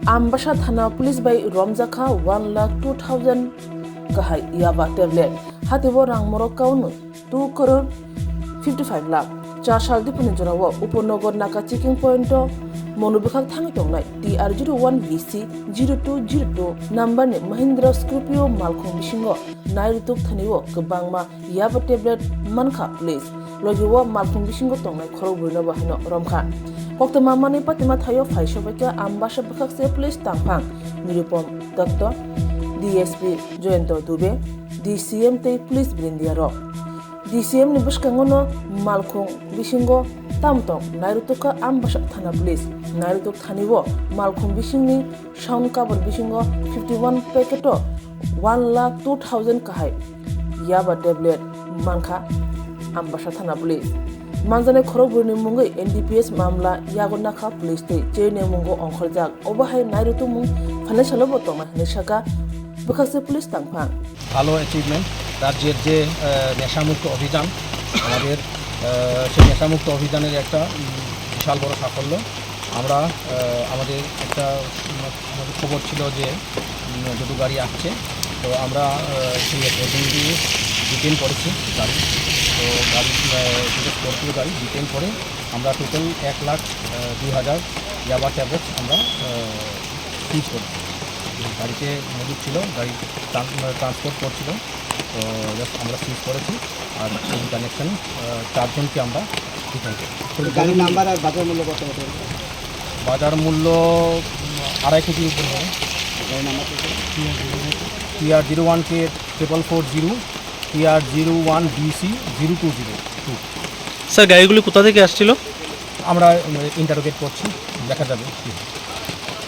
Ambasha Thana Police by Romzaka 1,02,000 kahai yaba tablet hatibo rang morokkaunu 2 crore 55 lakh 4 sal dipuni jorawo uponogor naka checking point monubikhak thami tongnai TR01 VC 0202 number ni Mahindra Scorpio malkhung bisingo nairutuk thaniwo kebangma yaba tablet mankha police logiwo malkhung bisingo tongnai khorok burino bahino romkha koktama mani patima thayo phaisobeka ambasha bikhakse police tangphang nirupom dotto DSP Joyento Dube DCM te police brindiaro DCM ni buskangono malkhung bisingo tamtong nairutuka ambasha thana police nairutuk thaniwo malkhung bisingni sound cover bisingo 51 packeto 1,02,000 kahai yaba tablet mankha ambasha thana police manjane khorogburni mungai NDPS mamla yagona kha police te chene mungo onkhorjak obahai nairutu mung phane salobo toma nesaka বিকাশে police তাংফাং ভালো achievement রাজ্যের যে নেশামুক্ত অভিযান আমাদের সেই নেশামুক্ত অভিযানের একটা বিশাল বড় সাফল্য আমরা আমাদের একটা আমাদের খবর ছিল যে দুটো গাড়ি আসছে তো আমরা সেই প্রতিনিধি ডিটেন করেছি গাড়ি তো গাড়ি দুটো স্করপিও গাড়ি ডিটেন করে আমরা টোটাল 1,02,000 ইয়াবা ট্যাবলেটস আমরা সিজ করেছি গাড়িতে মজুদ ছিল গাড়ি ট্রান্সপোর্ট করছিল তো জাস্ট আমরা সিজ করেছি আর এই কানেকশন 4 জনকে আমরা ডিটেইন করি গাড়ির নাম্বার আর বাজার মূল্য কত হবে বাজার মূল্য 2.5 কোটির উপর হবে গাড়ির number TR01K 440 TR01 BC 0202 sir গাড়িগুলি কোথা থেকে আসছিল আমরা ইন্টারোগেট করছি দেখা যাবে